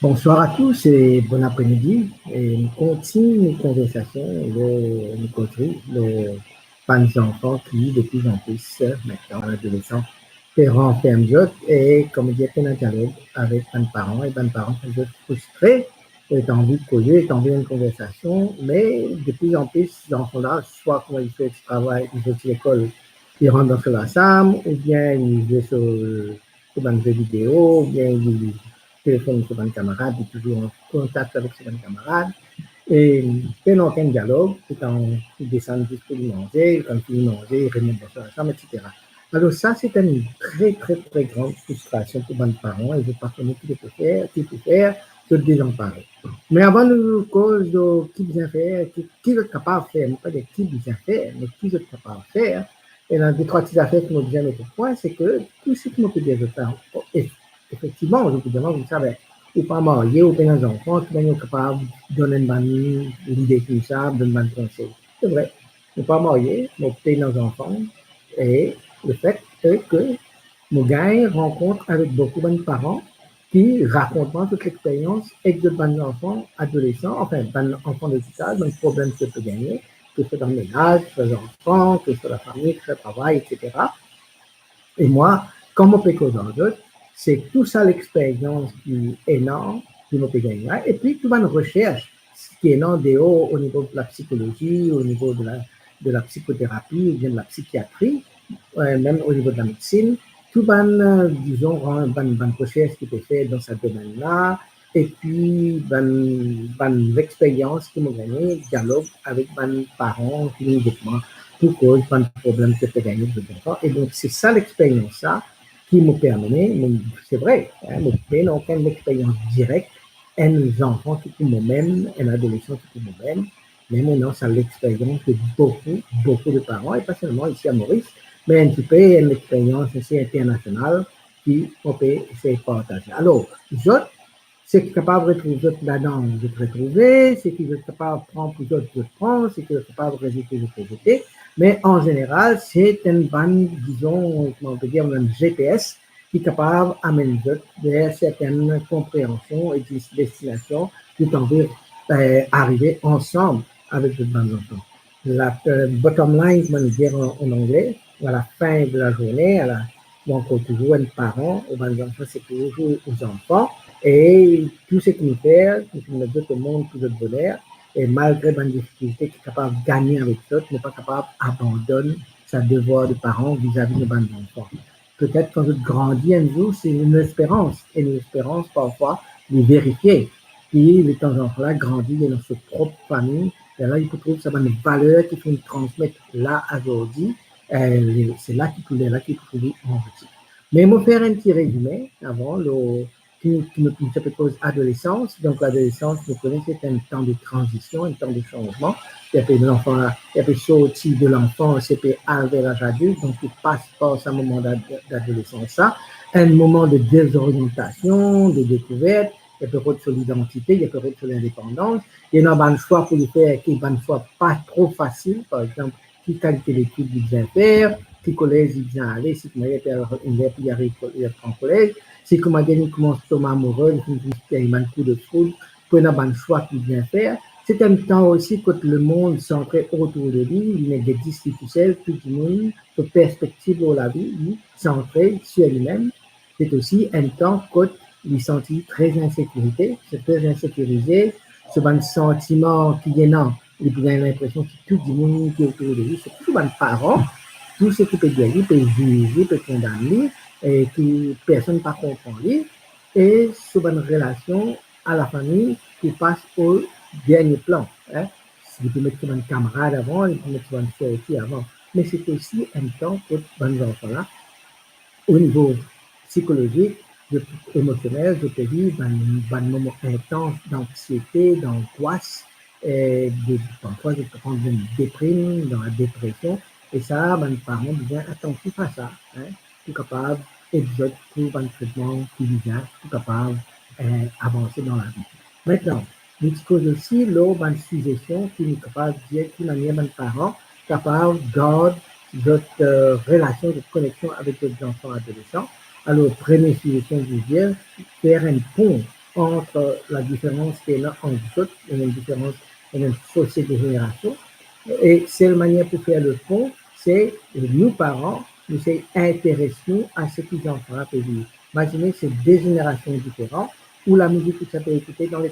Bonsoir à tous et bon après-midi. Et nous continuons nos conversations, nous continuons nos enfants qui, de plus en plus, maintenant, à l'adolescence, renferment d'autres et, comme dire, un dialogue avec les parents et les parents sont frustrés, ont envie de causer, ont envie d'une conversation, mais de plus en plus, ces enfants-là, soit quand ils font du travail, ils vont à l'école, ils rentrent dans la salle, ou bien ils jouent sur un jeu vidéo, ou bien ils téléphone sur un camarade, il est toujours en contact avec ses camarades. Et il n'y a aucun dialogue, et quand il descend juste pour manger, quand il manger, il remonte dans la chambre, etc. Alors ça, c'est une très, très, très grande frustration pour les parents. Ils ne pas connaître qui peut faire, que désemparer. Mais avant de cause de qui bien faire, qui est capable de faire, pas de qui bien faire, mais qui est capable de faire. Et dans deux, trois petites affaires qui m'ont bien mis au point, c'est que tout ce qui m'a pu dire de temps, effectivement, évidemment, vous savez, ou pas marié, ou bien des enfants, qui sont capables de donner une idée comme ça, de donner un conseil. C'est vrai, ou pas marié, mais peut-être nos enfants, et le fait est que nous gagnons rencontre avec beaucoup de parents qui racontent toute l'expérience avec de bons enfants, adolescents, enfin, bons enfants de tout âge, les problèmes que peut gagner, que ce soit dans le ménage, que ce soit les enfants, que ce soit la famille, que ce soit le travail, etc. Et moi, comme on peut causer d'autres, c'est tout ça l'expérience qui est énorme qui me peut gagner. Et puis, tout une recherche qui est énorme au niveau de la psychologie, au niveau de la psychothérapie, ou bien de la psychiatrie, même au niveau de la médecine. Tout disons, une recherche qui est faite dans ce domaine-là, et puis, l'expérience qui m'a gagné, dialogue avec mes parents, immédiatement, pour cause pas de problème que tu gagné de enfants. Et donc, c'est ça l'expérience-là qui m'a permis, c'est vrai, hein, mais non aucune expérience directe, un enfant qui pour moi-même, un adolescent qui pour moi-même, mais maintenant, c'est l'expérience de beaucoup, beaucoup de parents, et pas seulement ici à Maurice, mais un petit peu une expérience aussi internationale qui on peut essayer de partager. Alors, autres, c'est qui est capable de retrouver là-dedans, de te retrouver, c'est qui est capable de prendre pour d'autres, de prendre, c'est qui est capable de résulter, de résulter. Mais en général, c'est une bonne, disons, comment on peut dire, un GPS qui est capable d'amener vers certaines compréhensions et destinations tout en veut arriver ensemble avec les bons enfants. La bottom line, comment dire en anglais, à la fin de la journée, donc toujours un parent, aux bons enfants, c'est toujours aux enfants. Et tout ce qu'il fait, tout ce qu'il donne au monde, tout le bonheur, et malgré les difficultés, qui est capable de gagner avec ça, n'est pas capable d'abandonner sa devoir de parent vis-à-vis de nos enfants. Peut-être quand on grandit un jour, c'est une espérance, et une espérance parfois de vérifier. Puis, les temps enfants-là grandissent dans sa propre famille, et là, il faut trouver ça une valeur qu'il faut transmettre là aujourd'hui. C'est là qu'il faut trouver en routine. Mais il faut faire un petit résumé avant qui me pose adolescence. Donc, l'adolescence, vous connaissez, c'est un temps de transition, un temps de changement. Il y a l'enfant, il y a sorti de l'enfance, c'est vers l'âge adulte, donc il passe par ce moment d'adolescence, ça. Un moment de désorientation, de découverte, il y a peut-être sur l'identité, il y a peut-être sur l'indépendance. Il y a un choix pour le faire qui est un choix pas trop facile, par exemple, qui qualité d'études il vient faire, qui collège il vient aller, si tu m'as il arrive en collège, si comme il commence à tomber amoureux, il a un coup de foudre, pour un choix qu'il vient faire. C'est un temps aussi que le monde centré autour de lui, il est difficile, tout le monde, de perspective de la vie, lui, centré sur lui-même. C'est aussi un temps que il sentit très insécurité, c'est très insécurisé, ce bon sentiment qui est non, il a l'impression que tout le monde qui est autour de lui, c'est tout un parent, tout ce qui peut dire, il peut juger, peut condamner, et que personne ne comprend lui, et sur une relation à la famille qui passe au dernier plan. Hein. Il peut mettre un camarade avant, il peut mettre un sortie avant. Mais c'est aussi un temps pour les enfants-là, au niveau psychologique, émotionnel, je te dis, un moment intense d'anxiété, d'angoisse, parfois je peux prendre une déprime, dans la dépression, et ça, les parents disent attentif à ça, hein, tout capable, exote, trouve un traitement qui vient, tout capable avancer dans la vie. Maintenant, il cause aussi l'eau, une suggestion qui est capable de dire qui manière les parents capable de garder votre relation de connexion avec les enfants adolescents. Alors, première suggestion, je veux dire, faire un pont entre la différence qu'il y a entre autres, il y a une différence, il y a une fossé de génération. Et c'est la manière pour faire le pont, c'est nous parents, nous intéressons à ce qu'ils enfants peuvent vivre. Imaginez, c'est deux générations différentes où la musique que ça peut écouter dans les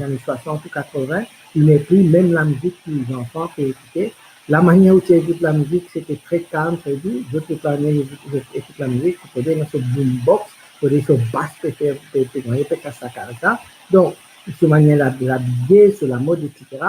années 60 ou 80, il n'est plus même la musique que les enfants peuvent écouter. La manière où tu écoutes la musique, c'était très calme, très doux. Je peux pas écouter la musique, tu peux dans ce boombox, tu peux sur basse, tu peux ça. Donc, sur manière de l'habiller, sur la mode, etc.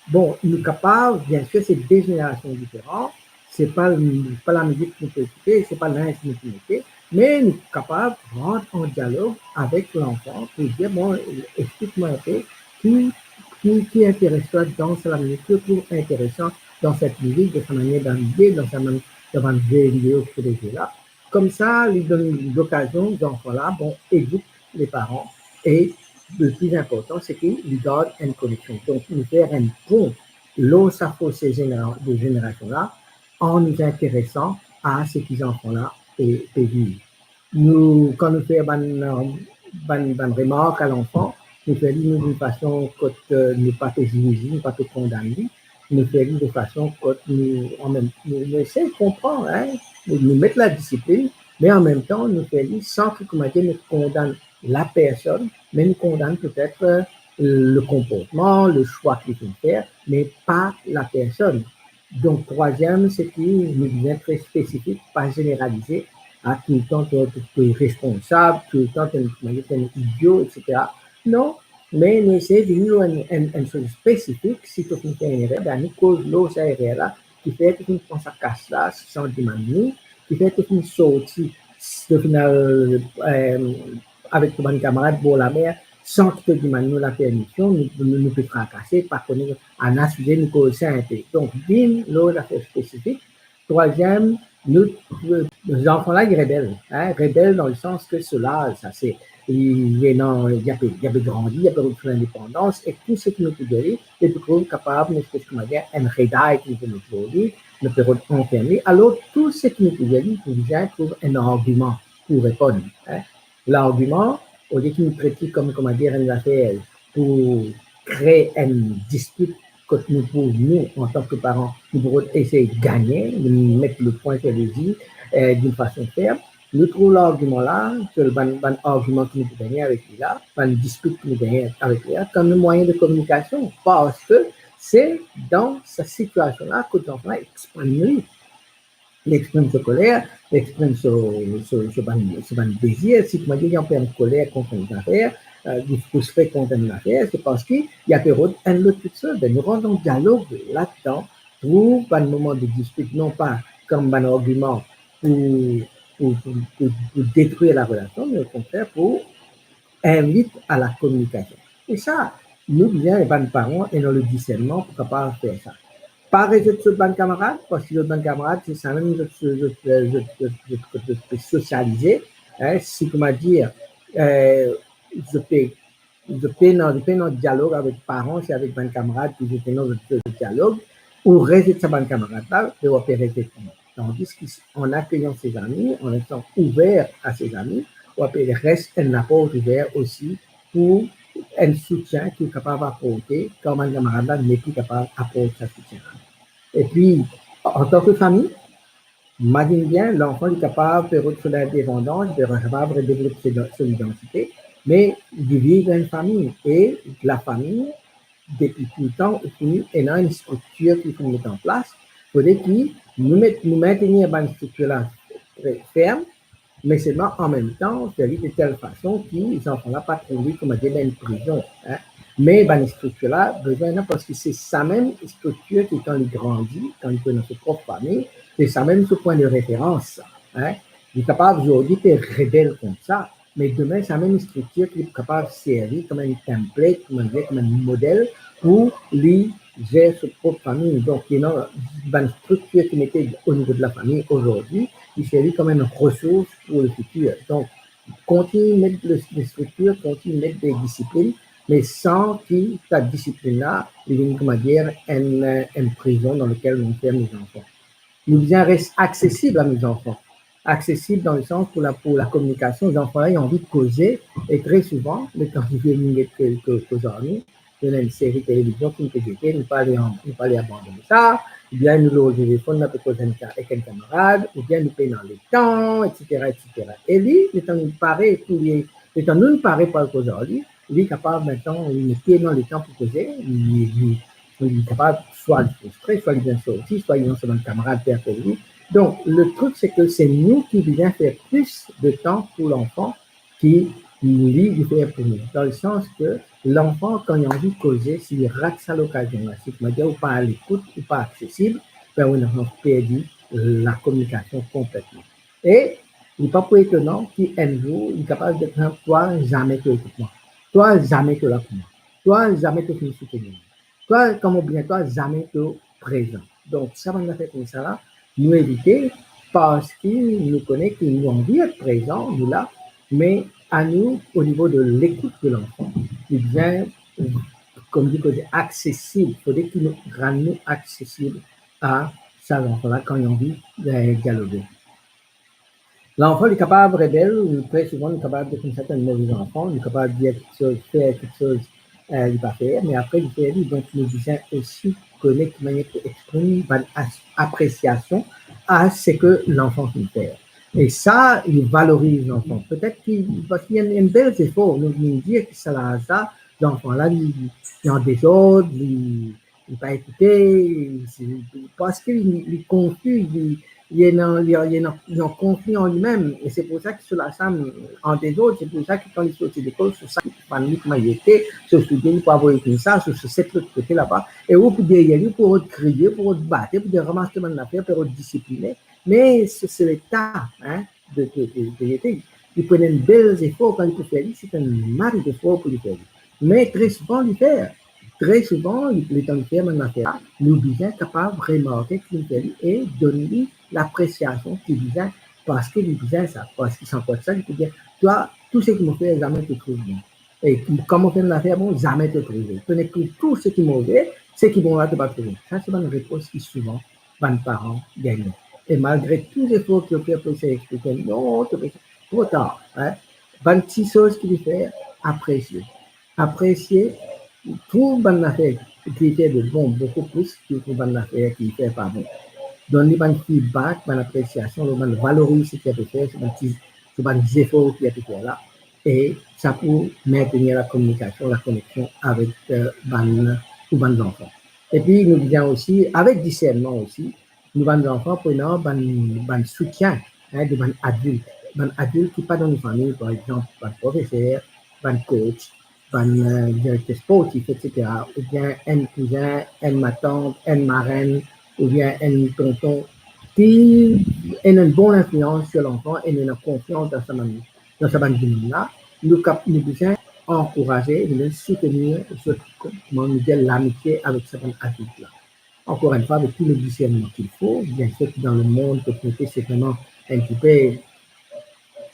Bon, nous sommes capables, bien sûr, c'est deux générations différentes. C'est pas la musique que nous pouvons écouter, c'est pas l'instrument que nous écoutons, mais nous sommes capables de rentrer en dialogue avec l'enfant pour dire, bon, explique-moi un peu qui intéresse toi dans la musique, qui trouve intéressant dans cette musique, de sa manière d'habiller, dans sa manière de vidéo que tu là. Comme ça, il donne l'occasion aux enfants-là, bon, éduque les parents et le plus important, c'est qu'il garde une connexion. Donc, nous faire un pont, l'eau, ça faut ces générations-là, en nous intéressant à ces petits enfants-là et vivre. Nous, quand nous faisons une remarque à l'enfant, nous faisons d'une façon que nous ne pas te juger, nous ne pas te condamner, nous faisons de façon que nous essayons de comprendre, hein, nous mettre la discipline, mais en même temps, nous faisons sans que, comment dire, nous condamne la personne, mais nous condamne peut-être le comportement, le choix qu'il faut faire, mais pas la personne. Donc, troisième, c'est qu'il nous devient très spécifique, pas généralisé, à tout le temps tu es responsable, tout le temps tu es un idiot, etc. Non, mais nous essayons de faire une chose spécifique. Si tu fais une erreur, ben, nous cause l'eau, cette erreur-là, qui fait que tu penses à casse là, sans demander, qui fait que tu sortis, au final, avec ton camarade pour la mer, sans que tu demandes la permission, nous pouvons fracasser, par contre, en assurer nous causer un peu. Donc, bim, l'eau, l'affaire spécifique. Troisième, les enfants-là, ils rebellent. Hein, rebellent dans le sens que cela, ça c'est, il y a grandi, il y a retrouvé l'indépendance, et tout ce qui nous peut donner, et nous sommes capables, de faire un rédail qui nous peut donner, nous peut enfermer. Alors, tout ce qui nous peut donner, nous trouve un argument pour répondre. Hein. L'argument, au lieu qu'il nous traite comme, comment dire, une affaire pour créer une dispute que nous, en tant que parents, nous pourrons essayer de gagner, de mettre le point sur les i d'une façon ferme. Nous trouvons l'argument là, que le bon argument que nous pouvons gagner avec lui là, une dispute que nous gagnons avec lui là, comme un moyen de communication, parce que c'est dans cette situation-là que l'enfant exprime il exprime sa colère, il exprime son désir. Si tu m'as dit qu'il y a une colère contre une affaire, il faut se faire contre une affaire, c'est parce qu'il y a peut-être un autre toute seule. Nous rendons en dialogue là-dedans, trouve un moment de dispute, non pas comme un argument pour détruire la relation, mais au contraire pour inviter à la communication. Et ça, nous, bien, les parents, et dans le discernement pour capable faire ça. Pas résoudre ce bon camarade, parce que le bon camarade, c'est ça même, je socialiser. Hein, si, comment dire, je fais un dialogue avec parents, c'est avec bon camarade, puis je fais un dialogue, ou résoudre ce bon camarade-là, et opérer effectivement. Tandis qu'en accueillant ses amis, en étant ouvert à ses amis, on reste un apport ouvert aussi pour un soutien qui est capable d'apporter, comme un camarade n'est plus capable d'apporter ce soutien. Et puis, en tant que famille, imagine bien, l'enfant est capable de retrouver l'indépendance, de capable de développer son identité, mais de vivre dans une famille. Et la famille, depuis tout le temps, elle a une structure qu'il faut mettre en place. Il faudrait que nous maintenir une structure-là très ferme, mais seulement en même temps, faire de telle façon que les enfants-là pas trouver comme dire une prison. Hein. Mais une structure-là, besoin parce que c'est sa même structure qui, quand il grandit, quand il connaît sa propre famille, c'est sa même ce point de référence. Hein. Il est capable aujourd'hui de rebelle comme ça, mais demain, c'est la même structure qui est capable de servir comme un template, comme un modèle pour lui gérer sa propre famille. Donc, il y a une structure qui mettait au niveau de la famille aujourd'hui, il servit comme une ressource pour le futur. Donc, continue à mettre des structures, continue à mettre des disciplines, mais sans que ta discipline-là devienne, comment dire, une prison dans laquelle on ferme les enfants. Nous devons rester accessibles à nos enfants. accessible dans le sens pour la communication. Les enfants ont envie de causer et très souvent, le temps qu'ils viennent qu'aujourd'hui, il y a une série de télévision qui nous fait dire, nous pas les abandonner ça, ou bien nous le téléphone avec un camarade, ou bien nous payons dans le temps, etc., etc. Et lui, le temps nous paraît, le temps nous paraît pas aujourd'hui, il est capable maintenant, il met dans le temps pour causer, il est capable soit de frustrer, soit de bien sortir, soit il est dans un camarade faire pour lui. Donc, le truc, c'est que c'est nous qui devons faire plus de temps pour l'enfant qui, lui, il fait pour nous. Dans le sens que l'enfant, quand il a envie de causer, s'il rate sa l'occasion, si tu me dis ou pas à l'écoute ou pas accessible, ben on a perdu la communication complètement. Et il n'est pas pour étonnant qu'un jour, il est capable de dire, toi, jamais tu écoutes moi. Toi, jamais tu là pour moi. Toi, jamais tu finis soutenir. Toi, comme bien toi, jamais tu présent. Donc, ça va nous faire comme ça là, nous éviter parce qu'il nous connaît, qu'il nous envie d'être présent, nous là, mais à nous, au niveau de l'écoute de l'enfant, il devient, comme dit, accessible. Il faudrait qu'il nous rende accessible à ça, l'enfant-là, quand il a envie de dialoguer. L'enfant est capable, rebelle, très souvent, il est capable de faire un mauvais enfant, il est capable de dire quelque chose, faire quelque chose, il ne pas faire, mais après, il fait lui. Donc, nous disons aussi connaître une manière pour exprimer une appréciation à ce que l'enfant peut faire. Et ça, il valorise l'enfant. Peut-être parce qu'il y a un bel effort, nous dire que ça, l'enfant-là, il est en désordre, il n'est pas écouté, parce qu'il est confus, il y a un conflit en lui-même. Et c'est pour ça que sur la femme en désordre, c'est pour ça que quand il sortit d'école, sur ça, paniquement il était, sur ce bien, il peut avoir écrit ça, sur cette côté là-bas. Et vous, pour derrière lui, pour crier, pour battre, pour ramasser mon affaire, pour discipliner. Mais c'est l'état, hein, de l'été. Il prenait un bel effort quand il peut faire, c'est un mal d'effort pour lui faire. Mais très souvent, lui faire. Très souvent, le temps de faire mon affaire, nous sommes capables de remarquer qu'il fait et donner l'appréciation qu'il vient parce qu'il vient ça, parce qu'il s'en porte ça, il peut dire, toi, tout ce qu'ils m'ont fait, jamais te trouve bien. Et comme on fait une affaire, bon, jamais te trouver. Ce n'est que tout ce qui est mauvais, c'est qu'ils vont là te pas trouver. Ça, c'est une réponse qui souvent, les parents gagnent. Et malgré tous les efforts qu'ils ont fait pour essayer d'expliquer, non, trop tard. Hein? 26 choses qu'il fait, apprécier. Apprécier, trouve une affaire qui fait de bon beaucoup plus que trouve une affaire qui fait pas bon. Donner un feedback, une appréciation, valoriser ce qu'il a pu faire, c'est un efforts qu'il a pu faire là. Et ça peut maintenir la communication, la connexion avec les enfants. Et puis, nous disons aussi, avec discernement aussi, nous les enfants prenons un soutien hein, de un adulte qui pas dans une famille, par exemple, un professeur, un coach, un directeur sportif, etc. Ou bien un cousin, ma tante, une marraine, ou bien un tonton qui a une bonne influence sur l'enfant et une confiance dans sa bande-là. Nous devons encourager, nous soutenir l'amitié avec ce adulte-là. Encore une fois, avec tout le discernement qu'il faut, bien sûr que dans le monde, peut-être c'est vraiment un petit peu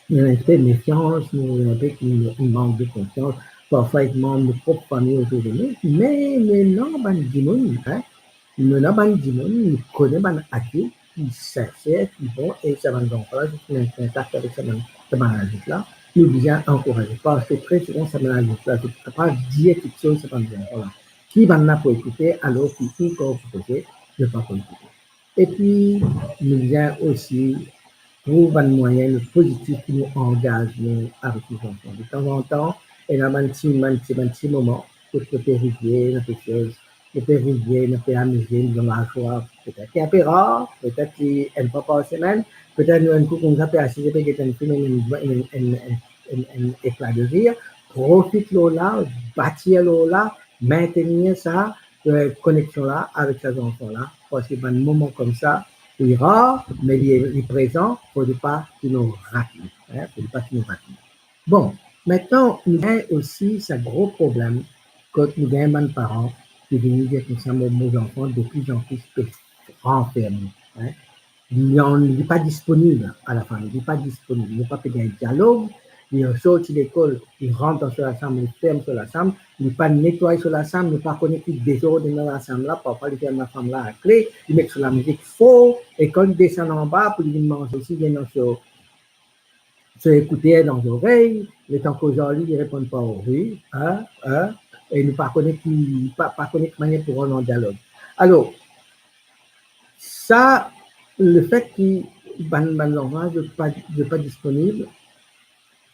de méfiance, un manque de confiance, parfois avec membre de propre famille autour de nous, mais non, nous connaissons un adulte qui sincère, qui bon, et ça va nous encourager, qui est contact avec ce adulte-là, nous devons encourager, parce que très souvent, ce adulte-là, tu ne peux pas dire quelque chose, c'est pas bien, voilà. Qui va là pour écouter, alors qui peut écouter, ne pas pour écouter. Et puis, nous devons aussi trouver un moyen positif qui nous engage avec les enfants. De temps en temps, il y a un petit moment pour se périfier, quelque chose, se périfier, se faire amuser dans la joie. Peut-être qu'il est un peu rare, peut-être qu'il une fois par semaine, peut-être un coup qu'on s'appelle assister, peut-être qu'il un éclat de rire. Profite-le là, bâtir là, maintenir ça, connexion-là avec ces enfants-là. Parce que dans un moment comme ça, il est rare, mais il est présent, il ne faut pas qu'il nous rate. Hein, faut pas qu'il nous rate. Bon, maintenant, nous avons aussi ce gros problème quand nous avons des parents qui viennent dire que ça, nos enfants de plus en plus renfermés. Il n'est pas disponible à la famille, il n'est pas disponible, il n'y a pas de dialogue, il sort de l'école, il rentre dans la chambre, il ferme sur la chambre, il ne pas nettoyer sur la chambre, il ne pas connaître le désordre dans la chambre là, parfois il ferme la chambre là à clé, il met sur la musique fort, et quand il descend en bas pour lui manger aussi, il vient se écouter dans les oreilles, le temps qu'aujourd'hui, il ne répond pas au oui, et il ne pas connaître manière pour rendre en dialogue. Alors, ça, le fait qu'il ne pas disponible,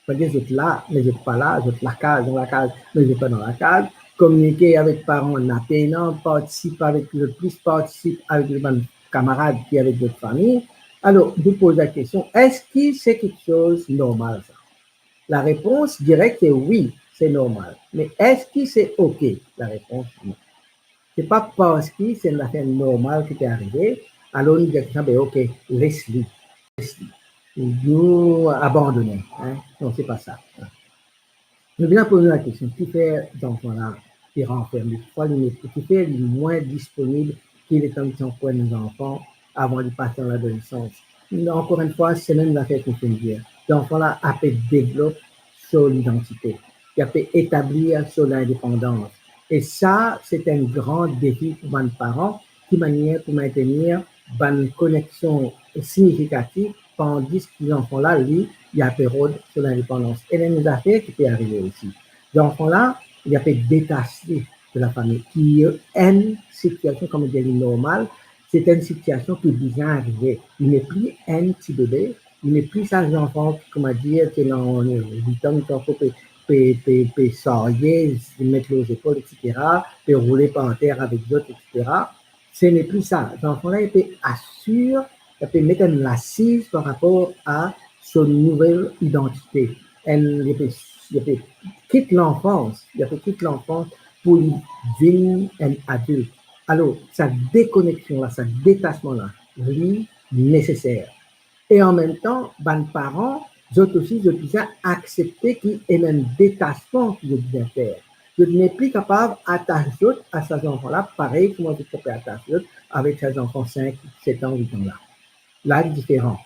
c'est-à-dire vous êtes là, mais vous n'êtes pas là, vous êtes dans la case, mais vous n'êtes pas dans la case, communiquer avec les parents en apprenant, participer avec le plus, participer avec les camarades qui avec votre famille. Alors, je pose la question, est-ce que c'est quelque chose de normal ça? La réponse directe est oui, c'est normal. Mais est-ce que c'est OK? La réponse, non. Ce n'est pas parce que c'est une affaire normale qui est arrivée, alors nous disons, ben OK, laisse-le. Nous abandonner. Hein? Non, c'est pas ça. Je viens poser la question, qui fait d'enfants-là qui renferment, qui fait le moins disponible qu'il est en temps pour nos enfants avant de passer dans l'adolescence. Encore une fois, c'est même l'affaire qu'on peut dire. L'enfant-là a pu développer son identité, il a pu établir son indépendance. Et ça, c'est un grand défi pour les parents qui manière pour maintenir une connexion significative tandis que les enfants-là, lui, il y a période sur l'indépendance. Et les affaires qui peut arriver aussi. Les enfants-là, il y a peut détaché de la famille, qui est une situation, comme on dit, normale. C'est une situation qui est déjà arrivée. Il n'est plus un petit bébé, il n'est plus un enfant, comme dire, qui est dans 8 ans, peut s'arrêter, se mettre aux épaules, etc., peut rouler par terre avec d'autres, etc. Ce n'est plus ça. L'enfant-là, il peut assurer, il peut mettre une assise par rapport à son nouvelle identité. Il peut quitter l'enfance, pour devenir un adulte. Alors, sa déconnexion-là, sa détachement-là, lui, nécessaire. Et en même temps, les parents, eux aussi, ils doivent accepter qu'il y ait un détachement qu'ils doivent faire. Je n'ai plus capable d'attacher à ces enfants-là, pareil que moi, je peux attacher avec ces enfants 5, 7 ans, 8 ans là. Là, c'est différent.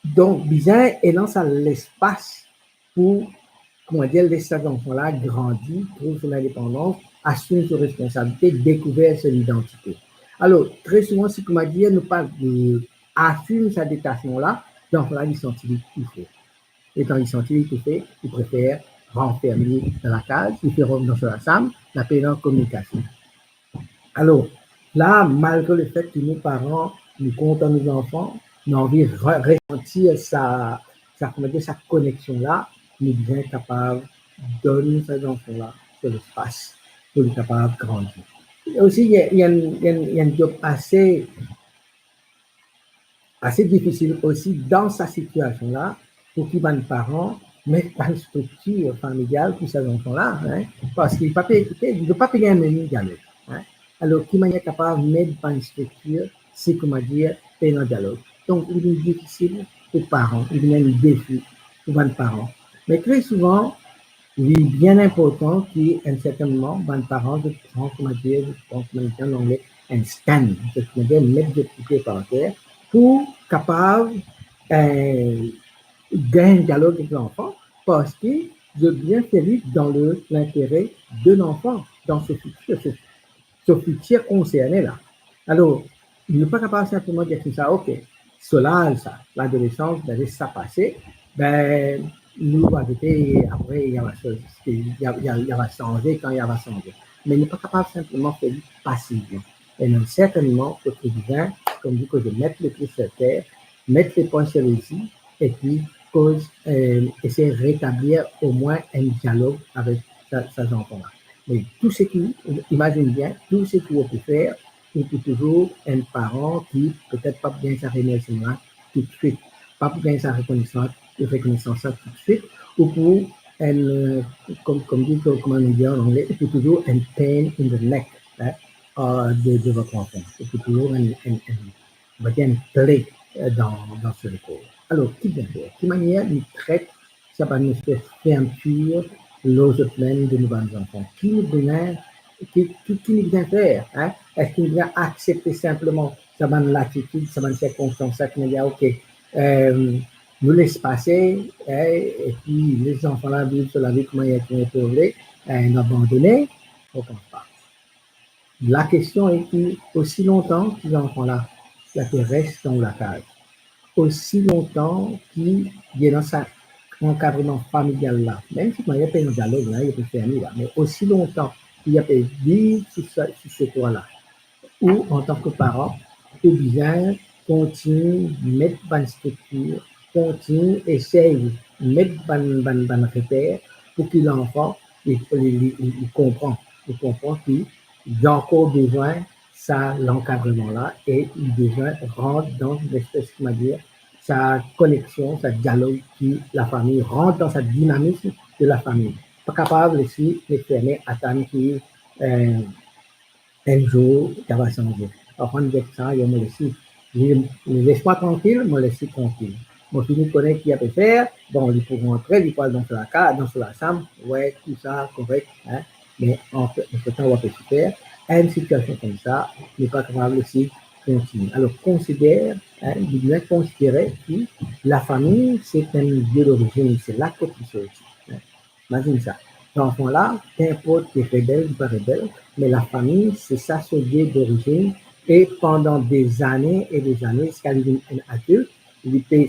Donc, bien, et dans ça l'espace pour, comment dire, laisser ces enfants-là grandir, trouver son indépendance, assumer ses responsabilités, découvrir son identité. Alors, très souvent, si, comment dire, nous parlons d'assumer ce détachement-là, l'enfant-là, il sentit étouffé. Et quand il sentit étouffé, il préfère renfermer dans la case, il fait revenir sur la chambre, la paix en communication. Alors, là, malgré le fait que nos parents, nous comptons nos enfants, nous avons envie de ressentir sa connexion-là, nous sommes capables de donner ces enfants-là de l'espace pour être capables de grandir. Et aussi, il y a un job assez difficile aussi dans sa situation-là pour qu'ils les parents mettent une structure familiale pour ces enfants-là, hein, parce qu'ils ne peuvent pas écouter, ils ne peuvent pas payer un menu dialogue. Hein. Alors, qui est capable de mettre une structure, c'est comment dire, payer un dialogue. Donc, il est difficile pour les parents, il est un défi pour les parents. Mais très souvent, il est bien important qu'il y ait un certain moment, les parents, je prends, comment dire, en anglais, un stand, c'est-à-dire mettre des pieds par terre pour capable gagner un dialogue avec l'enfant parce que je bien félix dans l'intérêt de l'enfant, dans ce futur concerné là. Alors, il n'est pas capable simplement de dire ça, ok, cela, ça, l'adolescence, ben, laisse ça passer, ben, nous, ajouter, après, il va changer quand il va changer. Mais il n'est pas capable simplement de faire passivement. Et non, certainement, le président, comme dit que je mette les pieds sur terre, mettre les points sur les i, et puis essayer de rétablir au moins un dialogue avec ces enfants-là. Mais tout ce qui, imagine bien, tout ce qu'on peut faire, il peut toujours un parent qui peut-être pas bien sa reconnaissance tout de suite, pas bien sa reconnaissance tout de suite, ou pour un, comme on dit en anglais, il peut toujours un pain in the neck de votre enfant. Il peut toujours un plaie dans ce recours. Alors, qui vient faire? De manière, il traite, ça va nous faire fermeture, l'ose pleine de nos enfants. Qui nous vient faire? Hein? Est-ce qu'il vient accepter simplement ça va l'attitude, ça va une circonstance, ça qui me dit, ok, nous laisse passer, et puis les enfants là vivent sur la vie comment ils ont été élevés, abandonnés, on ne pense pas. La question est que, aussi longtemps que les enfants-là, restent dans la case, aussi longtemps qu'il est dans sa encadrement familial là, même si il n'y a pas un dialogue là, il peut faire là, mais aussi longtemps qu'il y a pas vivre sur ce toit-là, ou en tant que parent, ou bien continue mettre une structure, continue essaye mettre une repère pour que l'enfant il comprend qu'il a encore besoin ça l'encadrement là et il besoin rentre dans une espèce comment dire sa connexion, sa dialogue qui la famille rentre dans sa dynamisme de la famille. Pas capable aussi de fermer attendre qui un jour, ça va changer. Après, on dit ça, il me laisse-moi tranquille, me laisse tranquille. Moi, je connais qui a pu faire, bon, il faut rentrer, il faut dans la case, dans la chambre, ouais, tout ça, correct, hein. Mais en fait, on va pas se faire. Une situation comme ça n'est pas capable aussi de continuer. Alors, considère, hein, il doit considérer que la famille, c'est un lieu d'origine, c'est là que tu sortis. Hein. Imagine ça. L'enfant-là, n'importe qui est rebelle ou pas rebelle, mais la famille, c'est ça ce lieu d'origine. Et pendant des années et des années, jusqu'à devenir un adulte,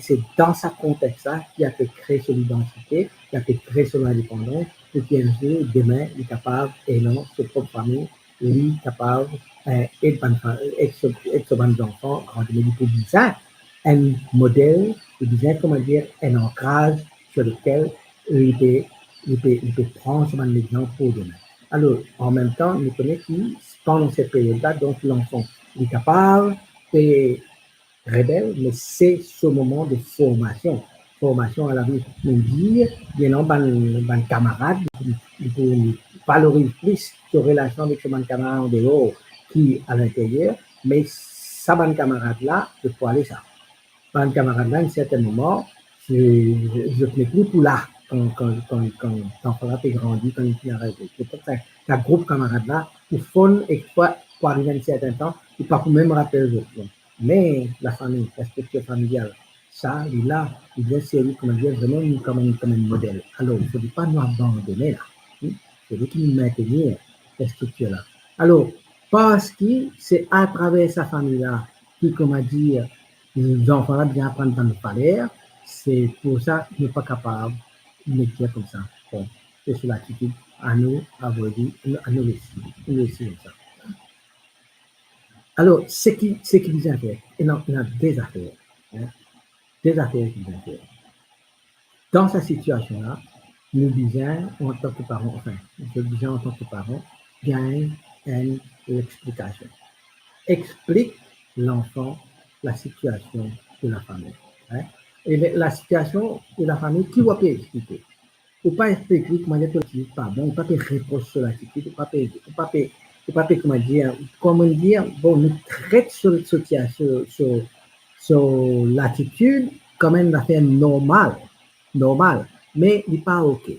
c'est dans ce contexte-là qu'il a pu créer son identité, qu'il a pu créer son indépendance, et qu'un jour, demain, il est capable, et non, sa propre famille, il est capable d'être bon enfant, il peut dire ça, un modèle, il dit comment dire, un ancrage sur lequel il peut prendre son exemple pour demain. Alors, en même temps, nous connaissons que pendant cette période-là, donc l'enfant est capable de rebelle, mais c'est ce moment de formation. Formation à la vie. Nous dire, bien non, ban camarade, il faut valoriser plus sa relation avec ce camarade en dehors qui à l'intérieur, mais ça ban camarade-là, il faut aller ça. Ban camarade-là, à un certain moment, je ne tenais plus pour là quand l'enfant est grandi, quand il a arrêté. Peut-être qu'un groupe camarade-là, pour fun et pour arriver à un certain temps, il pas pour même rappeler les autres. Mais la famille, la structure familiale, ça, il est là, il est servi comme vraiment comme un modèle. Alors, il ne faut pas nous abandonner là. Il faut nous maintenir cette structure-là. Alors, parce que c'est à travers sa famille-là qui, comment dire, les enfants-là bien apprendre dans le valeurs, c'est pour ça qu'on n'est pas capable de dire comme ça. Bon, c'est sur l'attitude à nous, à vous dire, à nous laisser comme ça. Alors, ce qui nous intéresse, il y a des affaires. Hein, des affaires qui nous intéressent. Dans cette situation-là, nous disons en tant que parents, enfin, je disais en tant que parents, gagne une explication. Explique l'enfant la situation de la famille. Hein? Et la situation de la famille, qui va pas expliquer? Ou pas expliquer comment dire que pas bon, ou pas répondre sur l'attitude, ou pas comment dire, bon, nous traite sur l'attitude comme une affaire normale, mais il n'est pas OK.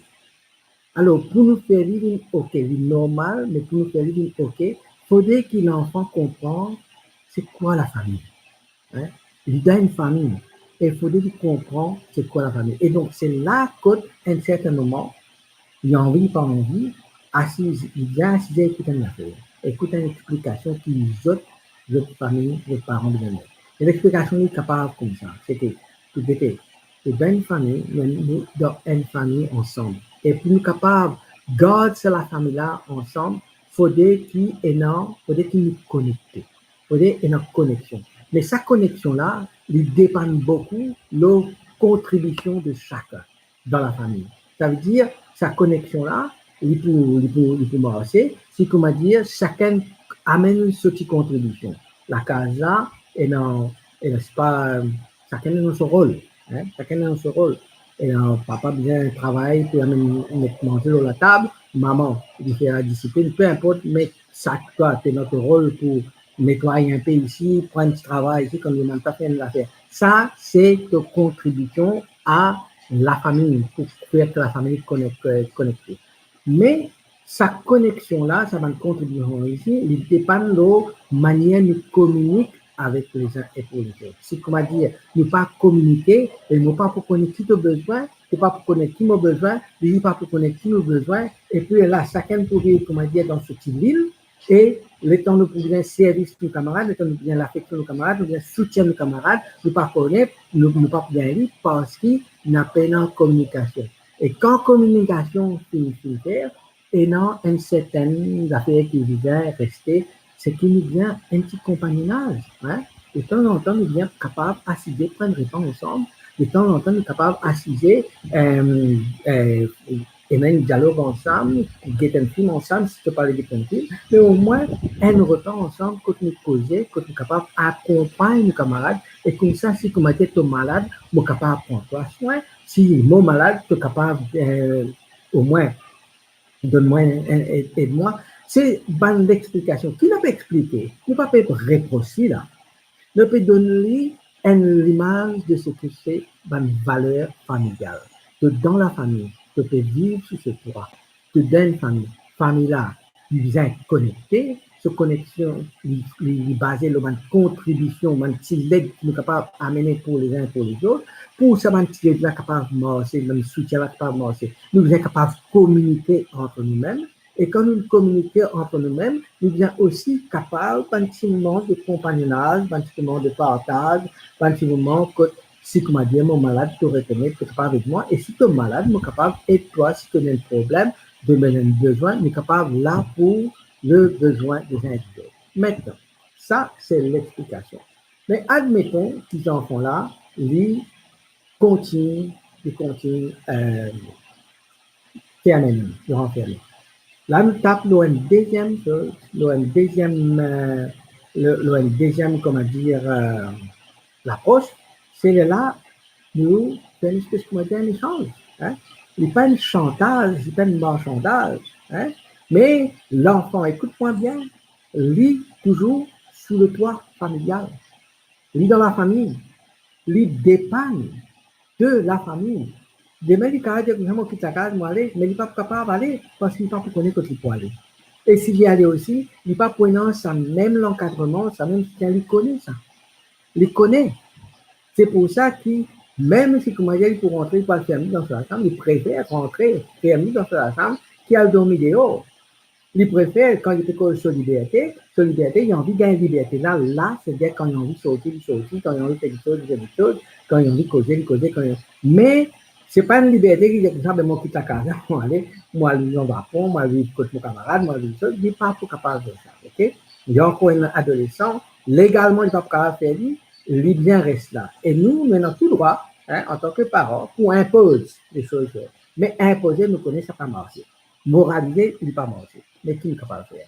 Alors, pour nous faire vivre OK, normal, mais pour nous faire vivre OK, il faudrait que l'enfant comprenne c'est quoi la famille. Hein? Il y a une famille. Et il faudrait qu'il comprenne c'est quoi la famille. Et donc, c'est là qu'à un certain moment, il a envie, pas envie, il vient assis, écouter une affaire, écouter une explication qui autres famille, les parents de donner. Et l'explication est capable comme ça. C'était, dans une famille, nous, dans une famille ensemble. Et pour nous capables de garder la famille-là ensemble, il faudrait qu'il nous connecte. Il faudrait une connexion. Mais sa connexion-là, il dépend beaucoup de la contribution de chacun dans la famille. Ça veut dire, sa connexion-là, il peut marcher, c'est comment dire, chacun amène sa petite contribution. La case-là, et c'est pas, chacun a son rôle. Hein? Chacun a son rôle. Et papa bien travaille pour mettre manger sur la table, maman, il fait la discipline, peu importe, mais ça, toi, c'est notre rôle pour nettoyer un peu ici, prendre du travail ici, comme le même pas fait l'affaire. Ça, c'est ta contribution à la famille, pour faire que la famille connectée. Mais sa connexion-là, ça va contribuer ici, il dépend de la manière de communiquer avec les uns et pour les autres. C'est comment dire, ne pas communiquer, et ne pas pour connaître qui a besoin, ne pas pour connaître qui a besoin, ne pas pour connaître qui a besoin, et puis là, chacun pour vivre, comment dire, dans ce petit ville, et le temps nous bien service de nos camarades, le temps nous bien l'affection de nos camarades, nous bien soutien de nos camarades, nous pas connaître, nous pas bien lire parce qu'il n'a pas en communication. Et quand communication signifie faire, et non une certaine affaire qui vient rester, c'est qu'il nous vient un petit compagnonnage. Hein? De temps en temps, nous vient capable d'assister, prendre le temps ensemble. De temps en temps, nous sommes capables d'assister et même dialogue ensemble, get un film ensemble, si tu parles de un film, mais au moins, un repas ensemble, quand nous causons, quand nous sommes capables d'accompagner nos camarades, et comme ça, si tu es malade, nous sommes capables de prendre soin. Si mon malade, tu es capable, au moins, donne-moi, aide-moi. C'est une bonne explication. Qui n'a pas expliqué? Qui n'a pas reprocher là? Ne peut donner l'image de ce que c'est une valeur familiale. Que dans la famille, tu peux vivre sous ce toit. Que dans une famille, famille là, il vient connecter. Cette connexion, il est basée sur une contribution, une petite aide qui est capable d'amener pour les uns et pour les autres. Pour ça, une petite aide là capable de marcher, un soutien là capable de marcher. Nous sommes capables de communiquer entre nous-mêmes. Et quand nous communiquons entre nous-mêmes, nous sommes aussi capables d'un petit moment de compagnonnage, d'un petit moment de partage, d'un petit moment que si tu m'as dit, mon malade, tu reconnais, tu es capable avec moi. Et si tu es malade, je suis capable d'aider-toi si tu as un problème, de me donner un besoin, je suis capable là pour le besoin des individus. Maintenant, ça, c'est l'explication. Mais admettons que ces enfants-là, ils continuent, fermer, ils renferment. Là, nous tapons une deuxième chose, une deuxième, comment dire, l'approche, c'est là, nous faisons une espèce de échange. Hein? Il n'est pas un chantage, il n'est pas un marchandage. Hein? Mais l'enfant, écoute-moi bien, lit toujours sous le toit familial, lit dans la famille, lit dépanne de la famille. Demain, il a dit que je quitte la case, mais il n'est pas capable d'aller parce qu'il n'est pas pour connaître qu'il peut aller. Et s'il y allait aussi, il n'est pas prenant ça, même l'encadrement, ça même soutien, il connaît ça. Il connaît. C'est pour ça qu'il, même si comment dire, il peut rentrer, il peut le faire dans sa chambre, il préfère rentrer, faire dans sa chambre, qui a dormi dehors. Il préfère, quand il est sur liberté, il a envie de gagner liberté. Là, c'est-à-dire quand il a envie de sortir, quand il a envie de faire des choses, quand il a envie de causer, mais ce n'est pas une liberté qui dit, ben, moi, quitte la case, moi, aller, moi, on va prendre, moi, vivre contre mon camarade, moi, vivre ça, il n'est pas capable de ça, ok? Il y a encore un adolescent, légalement, il n'est pas capable de faire lui, lui bien reste là. Et nous, maintenant, tout droit, hein, en tant que parents, pour imposer des choses, mais imposer, nous connaissons, ça pas marcher. Moraliser, il n'est pas marché. Mais qui est capable de faire?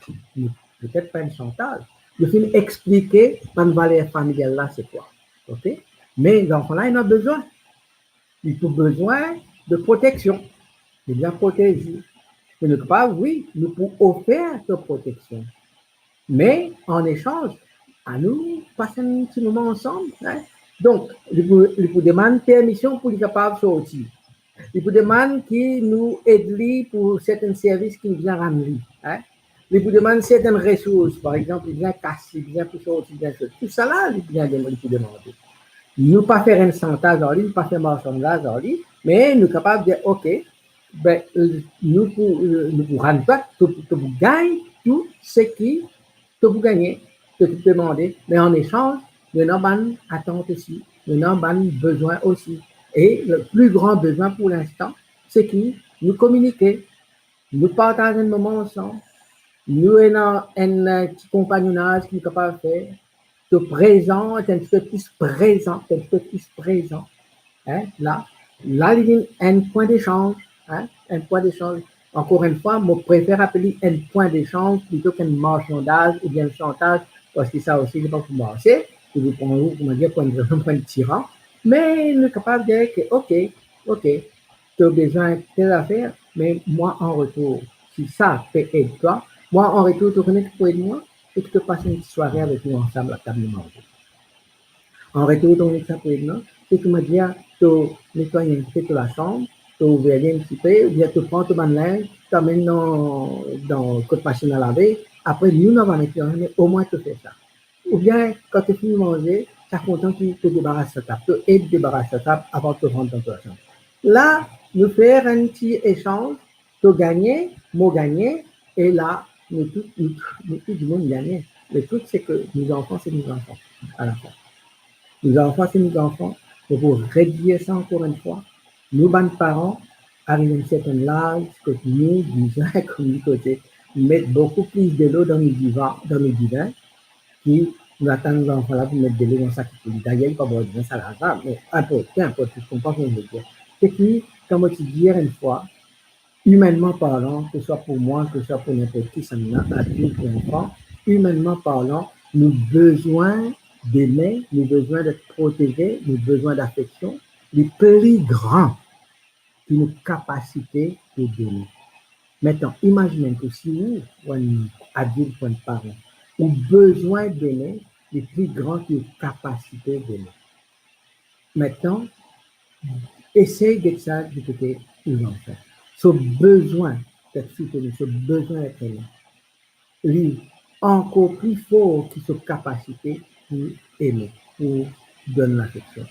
Peut-être pas un chantage. Le film expliquer une valeur familiale là, c'est quoi. Okay? Mais l'enfant là, il a besoin. Il a besoin de protection. Il doit protéger. Mais nous pas, oui, nous pouvons offrir cette protection. Mais en échange, à nous, passer un petit moment ensemble. Hein? Donc, il peut demander permission pour être capable de sortir. Il vous demande qui nous aide pour certains services qui nous viennent rendre. Hein? Il vous demande certaines ressources, par exemple, il vient casser, il vient pour sortir, il vient tout. Tout ça là, il vient demander. Nous pas faire un chantage en ligne, pas faire marchandage en ligne, mais nous sommes capables de dire, OK, ben, nous pour rendre pas, vous gagnez tout ce qui vous gagnez, que vous demandez, mais en échange, nous avons attente aussi, nous avons besoin aussi. Et le plus grand besoin pour l'instant, c'est que nous communiquer, nous partager un moment ensemble, nous avons un petit compagnonnage qui est capable de faire, de présent, un petit peu plus présent. Hein, là, il y a un point d'échange, hein, un point d'échange. Encore une fois, je préfère appeler un point d'échange plutôt qu'un marchandage ou bien un chantage, parce que ça aussi, n'est pas pour marcher, que vous prenez, comment dire, point de tyran. Mais il est capable de dire que, OK, tu as besoin de telle affaire, mais moi, en retour, si ça peut aider toi, moi, en retour, tu connais que tu peux aider moi, et que tu passes une soirée avec nous ensemble à table de manger. En retour, tu connais que ça peut aider moi, c'est que tu me dis, tu nettoies un petit peu la chambre, tu ouvres un petit peu, ou bien tu prends ton linge, tu t'amènes dans la machine à laver, après, nous, on va mettre mais au moins tu fais ça. Ou bien, quand tu finis de manger, tu es content qu'il te débarrasse de table, tu aides de débarrasser de table avant de te rendre dans ta chambre. Là, nous faire un petit échange, tu gagnes, moi gagné, et là, nous tout du monde gagné. Le truc, c'est que nos enfants, c'est nos enfants, à la fin. Nos enfants, c'est nos enfants. Et pour réduire ça encore une fois, nous, bonnes parents, arrivent à un certain âge que nous, disons, comme côté, mettre beaucoup plus de l'eau dans nos divins, qui nous attendent nos enfants là pour mettre de l'eau dans sa cuisine. D'ailleurs, il pas besoin de ça là, mais peu importe, tu comprends ce que je veux dire. C'est que, comme tu dis une fois, humainement parlant, que ce soit pour moi, que ce soit pour n'importe qui, ça nous a adulte ou enfant, humainement parlant, nous avons besoin d'aimer, nous avons besoin d'être protégés, nous avons besoin d'affection, les plus grands qui nous capacité de donner. Maintenant, imaginez que si vous, un adulte ou un parent, ou besoin d'aimer, les plus grands qui ont capacité d'aimer. Maintenant, essayez d'être ça du côté des enfants. Ce besoin d'être soutenu, ce besoin d'être aimé, lui, encore plus fort que cette capacité pour aimer, pour donner l'affection.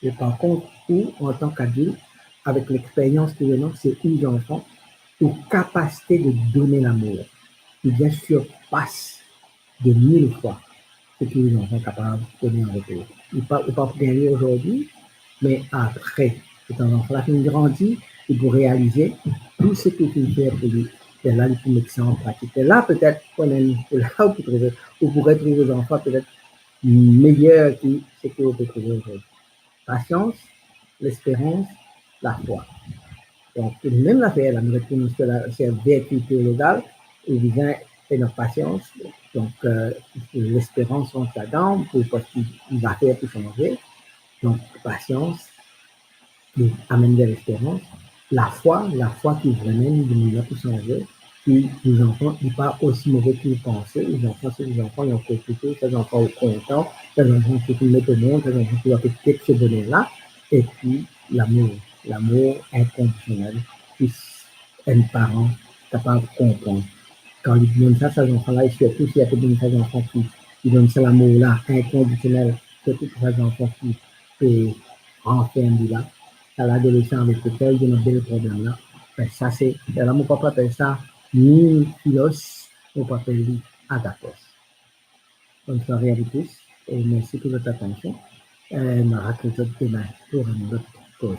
Et par contre, ou en tant qu'adulte, avec l'expérience que nous avons, c'est une enfant, une capacité de donner l'amour, qui bien surpasse de 1000 fois ce que les enfants sont capables de donner en retour. Ils ne peuvent pas gagner aujourd'hui, mais après, c'est un enfant qui grandit, il peut réaliser tout ce que tu fais pour lui. Et là, il peut mettre ça en pratique. Et là, peut-être, on pourrait trouver des enfants peut-être meilleurs que ce qu'on peut trouver aujourd'hui. Patience, l'espérance, la foi. Donc, même l'affaire, la retourne sur la vertu théologale, il vient et notre patience. Donc, l'espérance rentre là-dedans, parce qu'il va faire pour changer. Donc, patience, qui amène de l'espérance. La foi qui vraiment nous a pour changer. Puis, les enfants, ils ne sont pas aussi mauvais qu'ils pensaient. Les enfants, c'est les enfants, ils ont profité, les enfants sont contents, les enfants qui mettent au monde, les enfants qui ont fait ce bonheur-là. Et puis, l'amour inconditionnel, qui un parent capable de comprendre. Quand ils donnent ça, ces enfants-là, et surtout s'il y a des ces enfants qui donnent ça l'amour-là inconditionnel, surtout pour ces enfants qui peuvent enfermer là, à l'adolescent avec lequel il y a des problèmes-là, ben ça c'est, là, mon papa appelle ça ni philos, mon papa appelle agathos. Bonne soirée à vous tous, et merci pour votre attention. On aura que demain pour une autre cause.